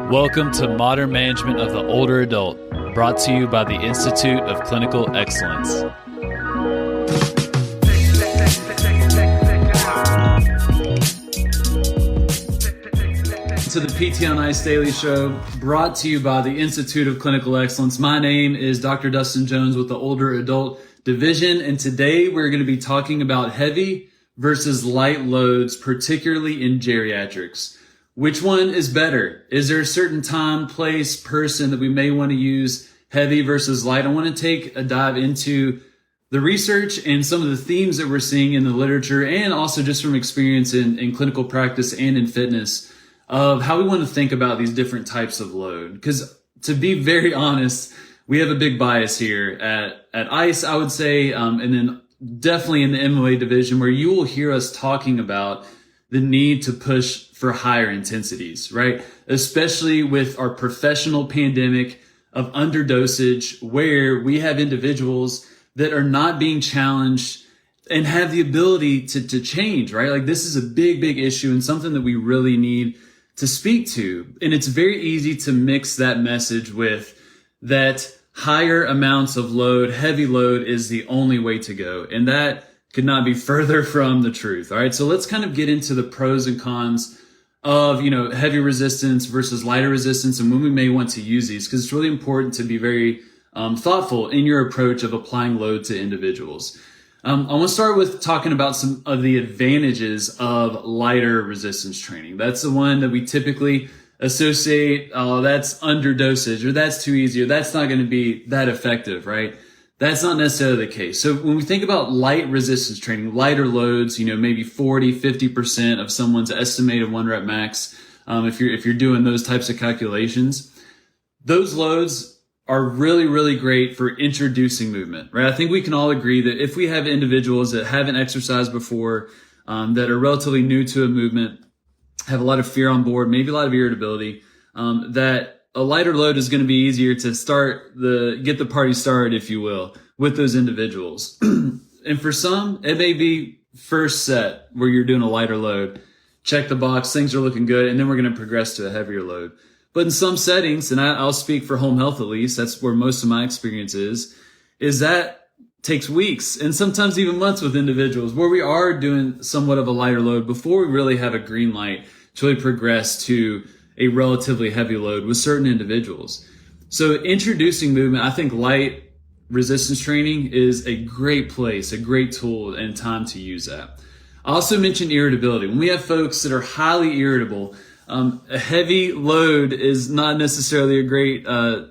Welcome to Modern Management of the Older Adult, brought to you by the Institute of Clinical Excellence. To the PT on Ice Daily Show, brought to you by the Institute of Clinical Excellence. My name is Dr. Dustin Jones with the Older Adult Division, and today we're going to be talking about heavy versus light loads, particularly in geriatrics. Which one is better? Is there a certain time, place, person that we may want to use heavy versus light? I want to take a dive into the research and some of the themes that we're seeing in the literature, and also just from experience in clinical practice and in fitness, of how we want to think about these different types of load. Because to be very honest, we have a big bias here at ICE, I would say, and then definitely in the MOA division, where you will hear us talking about the need to push for higher intensities, right? Especially with our professional pandemic of underdosage, where we have individuals that are not being challenged and have the ability to change, right? Like, this is a big, big issue and something that we really need to speak to. And it's very easy to mix that message with that higher amounts of load, heavy load is the only way to go. And that could not be further from the truth. All right. So let's kind of get into the pros and cons of, heavy resistance versus lighter resistance and when we may want to use these, because it's really important to be very thoughtful in your approach of applying load to individuals. I want to start with talking about some of the advantages of lighter resistance training. That's the one that we typically associate, that's under dosage, or that's too easy, or that's not going to be that effective, right? That's not necessarily the case. So when we think about light resistance training, lighter loads, maybe 40, 50% of someone's estimated 1 rep max, if you're doing those types of calculations, those loads are really, really great for introducing movement, right? I think we can all agree that if we have individuals that haven't exercised before, that are relatively new to a movement, have a lot of fear on board, maybe a lot of irritability, that a lighter load is going to be easier to get the party started, if you will, with those individuals. And for some, it may be first set where you're doing a lighter load, check the box, things are looking good, and then we're going to progress to a heavier load. But in some settings, and I'll speak for home health at least, that's where most of my experience is that takes weeks and sometimes even months with individuals where we are doing somewhat of a lighter load before we really have a green light to really progress to a relatively heavy load with certain individuals. So introducing movement, I think light resistance training is a great place, a great tool and time to use that. I also mentioned irritability. When we have folks that are highly irritable, a heavy load is not necessarily a great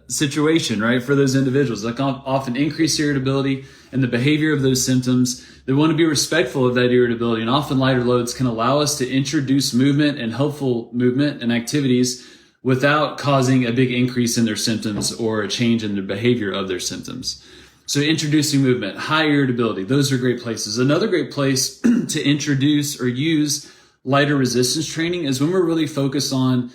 situation, right, for those individuals. Like, often increased irritability and the behavior of those symptoms. They want to be respectful of that irritability, and often lighter loads can allow us to introduce movement and helpful movement and activities without causing a big increase in their symptoms or a change in the behavior of their symptoms. So introducing movement, high irritability, those are great places. Another great place to introduce or use lighter resistance training is when we're really focused on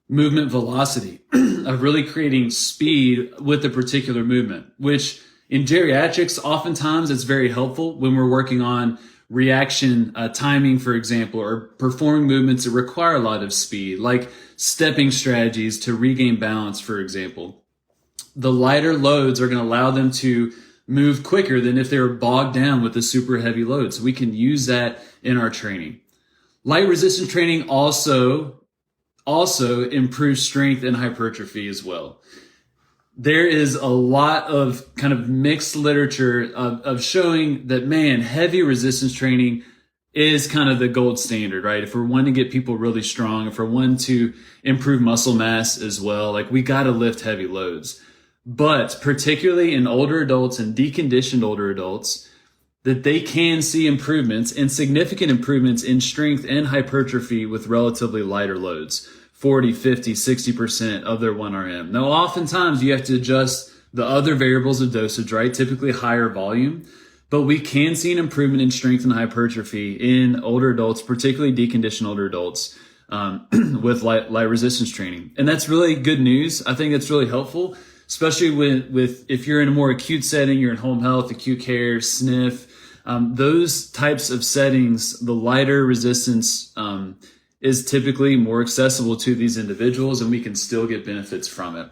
movement velocity, of really creating speed with a particular movement, which in geriatrics, oftentimes it's very helpful when we're working on reaction timing, for example, or performing movements that require a lot of speed, like stepping strategies to regain balance, for example. The lighter loads are going to allow them to move quicker than if they were bogged down with a super heavy load. So we can use that in our training. Light resistance training also improves strength and hypertrophy as well. There is a lot of kind of mixed literature of showing that, heavy resistance training is kind of the gold standard, right? If we're wanting to get people really strong, if we're wanting to improve muscle mass as well, like, we got to lift heavy loads. But particularly in older adults and deconditioned older adults, that they can see improvements and significant improvements in strength and hypertrophy with relatively lighter loads, 40, 50, 60% of their 1RM. Now, oftentimes you have to adjust the other variables of dosage, right? Typically higher volume, but we can see an improvement in strength and hypertrophy in older adults, particularly deconditioned older adults, with light resistance training. And that's really good news. I think that's really helpful, especially with if you're in a more acute setting, you're in home health, acute care, SNF, those types of settings, the lighter resistance is typically more accessible to these individuals, and we can still get benefits from it.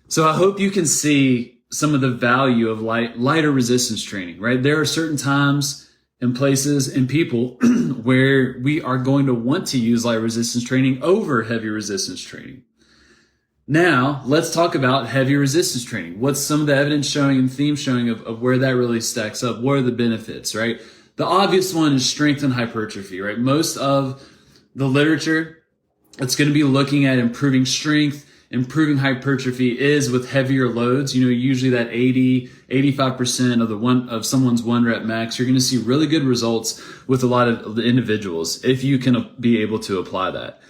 So I hope you can see some of the value of lighter resistance training, right? There are certain times and places and people where we are going to want to use light resistance training over heavy resistance training. Now, let's talk about heavy resistance training. What's some of the evidence showing and theme showing of where that really stacks up? What are the benefits, right? The obvious one is strength and hypertrophy, right? Most of the literature that's going to be looking at improving strength, improving hypertrophy is with heavier loads. Usually that 85% of someone's 1 rep max. You're going to see really good results with a lot of the individuals if you can be able to apply that.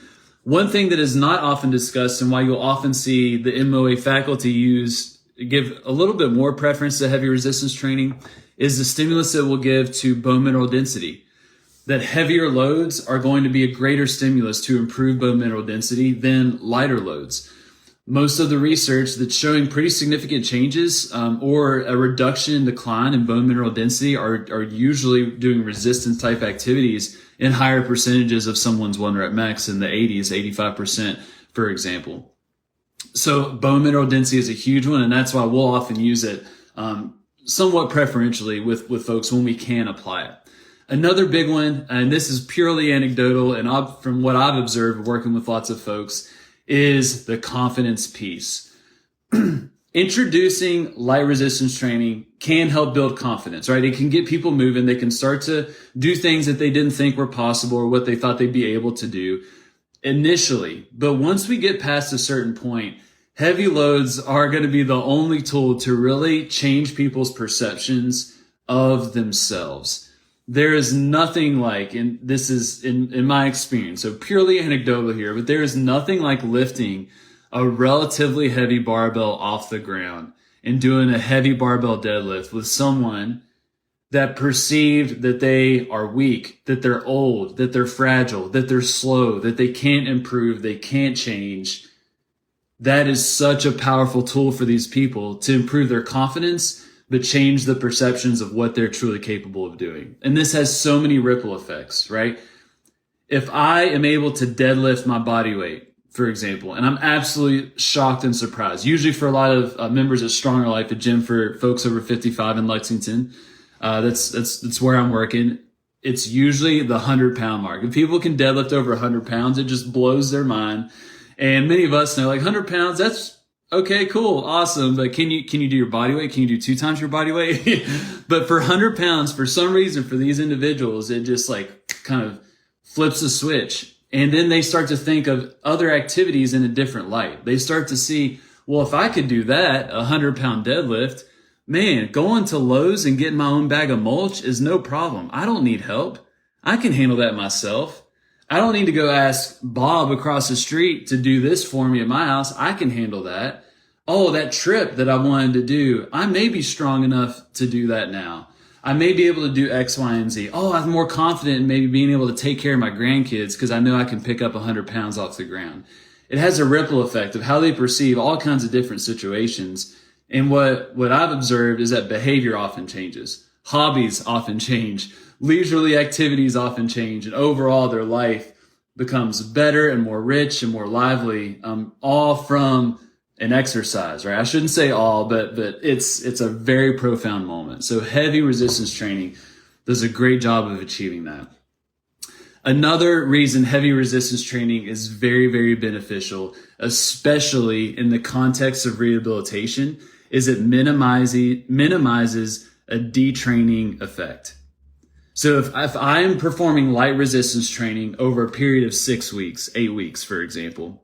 One thing that is not often discussed, and why you'll often see the MOA faculty give a little bit more preference to heavy resistance training, is the stimulus it will give to bone mineral density. That heavier loads are going to be a greater stimulus to improve bone mineral density than lighter loads. Most of the research that's showing pretty significant changes or a reduction in decline in bone mineral density are usually doing resistance type activities in higher percentages of someone's 1 rep max in the 80s, 85%, for example. So bone mineral density is a huge one, and that's why we'll often use it somewhat preferentially with folks when we can apply it. Another big one, and this is purely anecdotal and from what I've observed working with lots of folks, is the confidence piece. Introducing light resistance training can help build confidence, right? It can get people moving. They can start to do things that they didn't think were possible or what they thought they'd be able to do initially. But once we get past a certain point, heavy loads are going to be the only tool to really change people's perceptions of themselves. There is nothing like, and this is in my experience, so purely anecdotal here, but there is nothing like lifting a relatively heavy barbell off the ground and doing a heavy barbell deadlift with someone that perceived that they are weak, that they're old, that they're fragile, that they're slow, that they can't improve, they can't change. That is such a powerful tool for these people to improve their confidence, but change the perceptions of what they're truly capable of doing. And this has so many ripple effects, right? If I am able to deadlift my body weight, for example, and I'm absolutely shocked and surprised, usually for a lot of members at Stronger Life, a gym for folks over 55 in Lexington, that's where I'm working. It's usually the 100-pound mark. If people can deadlift over 100 pounds, it just blows their mind. And many of us know, like, 100 pounds, that's okay, cool, awesome. But can you do your body weight? Can you do 2 times your body weight? But for 100 pounds, for some reason, for these individuals, it just like kind of flips a switch. And then they start to think of other activities in a different light. They start to see, well, if I could do that, a 100-pound deadlift, man, going to Lowe's and getting my own bag of mulch is no problem. I don't need help. I can handle that myself. I don't need to go ask Bob across the street to do this for me at my house. I can handle that. Oh, that trip that I wanted to do, I may be strong enough to do that now. I may be able to do X, Y, and Z. Oh, I'm more confident in maybe being able to take care of my grandkids because I know I can pick up 100 pounds off the ground. It has a ripple effect of how they perceive all kinds of different situations. And what I've observed is that behavior often changes. Hobbies often change. Leisurely activities often change. And overall, their life becomes better and more rich and more lively, all from an exercise, right? I shouldn't say all, but it's a very profound moment. So heavy resistance training does a great job of achieving that. Another reason heavy resistance training is very, very beneficial, especially in the context of rehabilitation, is it minimizes a detraining effect. So if I am performing light resistance training over a period of 6 weeks, 8 weeks, for example,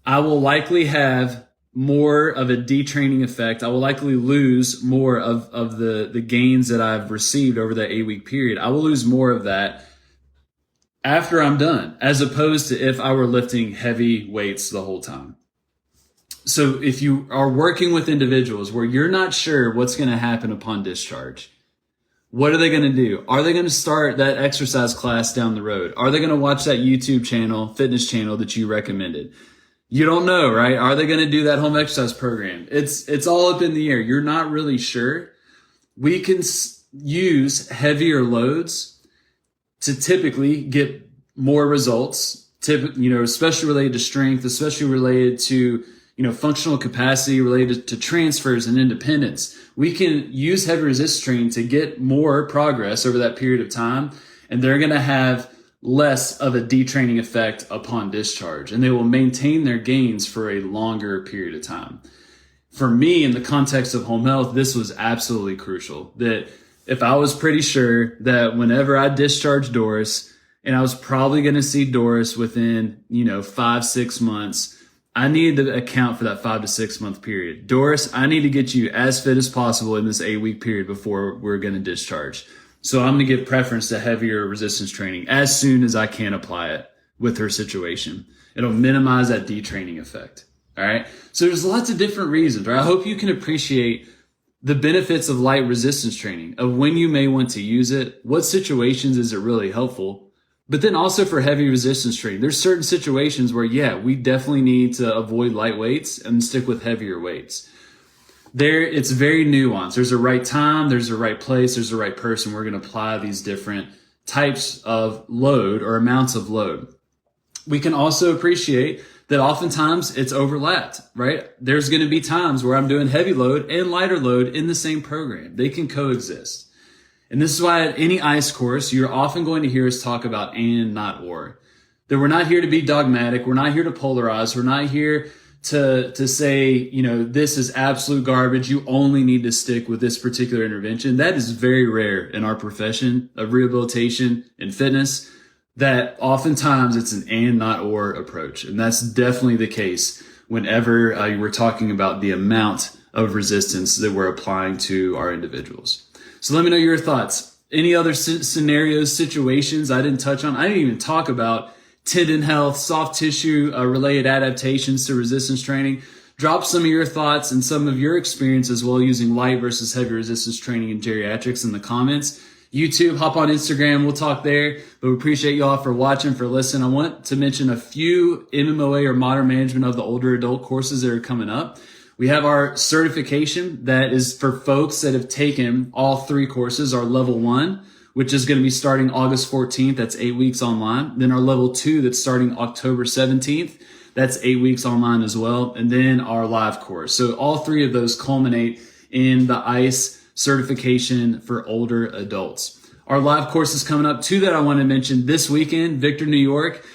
I will likely have more of a detraining effect. I will likely lose more of the gains that I've received over that 8-week period. I will lose more of that after I'm done, as opposed to if I were lifting heavy weights the whole time. So if you are working with individuals where you're not sure what's going to happen upon discharge, what are they going to do? Are they going to start that exercise class down the road? Are they going to watch that YouTube channel, fitness channel that you recommended? You don't know, right? Are they going to do that home exercise program? It's all up in the air. You're not really sure. We can use heavier loads to typically get more results, especially related to strength, especially related to, functional capacity, related to transfers and independence. We can use heavy resistance training to get more progress over that period of time, and they're going to have less of a detraining effect upon discharge, and they will maintain their gains for a longer period of time. For me, in the context of home health, this was absolutely crucial. That if I was pretty sure that whenever I discharged Doris, and I was probably going to see Doris within, 5-6 months, I needed to account for that 5 to 6 month period. Doris, I need to get you as fit as possible in this 8-week period before we're going to discharge. So I'm going to give preference to heavier resistance training as soon as I can apply it with her situation. It'll minimize that detraining effect. All right. So there's lots of different reasons, right? I hope you can appreciate the benefits of light resistance training, of when you may want to use it, what situations is it really helpful. But then also for heavy resistance training, there's certain situations where, we definitely need to avoid light weights and stick with heavier weights. It's very nuanced. There's a right time, there's a right place, there's a right person. We're going to apply these different types of load or amounts of load. We can also appreciate that oftentimes it's overlapped, right? There's going to be times where I'm doing heavy load and lighter load in the same program. They can coexist. And this is why at any ICE course, you're often going to hear us talk about and, not or. That we're not here to be dogmatic. We're not here to polarize. We're not here to say, this is absolute garbage. You only need to stick with this particular intervention. That is very rare in our profession of rehabilitation and fitness, that oftentimes it's an and, not or approach. And that's definitely the case whenever we're talking about the amount of resistance that we're applying to our individuals. So let me know your thoughts. Any other scenarios, situations I didn't touch on? I didn't even talk about tendon health, soft tissue related adaptations to resistance training. Drop some of your thoughts and some of your experiences while using light versus heavy resistance training in geriatrics in the comments. YouTube, hop on Instagram, we'll talk there. But we appreciate y'all for watching, for listening. I want to mention a few MMOA or modern management of the older adult courses that are coming up. We have our certification that is for folks that have taken all 3 courses, our level 1, which is going to be starting August 14th. That's 8 weeks online. Then our level 2 that's starting October 17th. That's 8 weeks online as well. And then our live course. So all 3 of those culminate in the ICE certification for older adults. Our live course is coming up. 2 that I want to mention this weekend. Victor, New York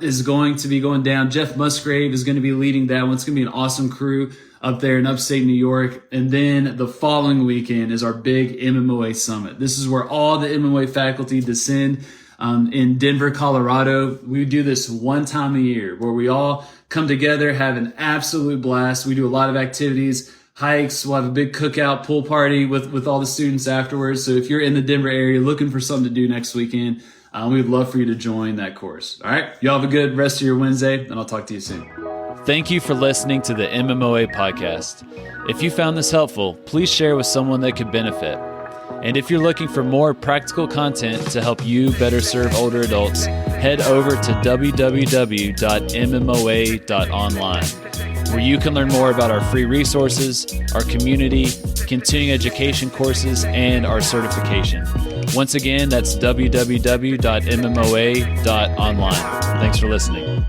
is going to be going down. Jeff Musgrave is going to be leading that one. It's going to be an awesome crew up there in upstate New York. And then the following weekend is our big MMOA summit. This is where all the MMOA faculty descend in Denver, Colorado. We do this one time a year where we all come together, have an absolute blast. We do a lot of activities, hikes. We'll have a big cookout pool party with all the students afterwards. So if you're in the Denver area looking for something to do next weekend, we'd love for you to join that course. All right. Y'all have a good rest of your Wednesday, and I'll talk to you soon. Thank you for listening to the MMOA podcast. If you found this helpful, please share with someone that could benefit. And if you're looking for more practical content to help you better serve older adults, head over to www.mmoa.online, where you can learn more about our free resources, our community, continuing education courses, and our certification. Once again, that's www.mmoa.online. Thanks for listening.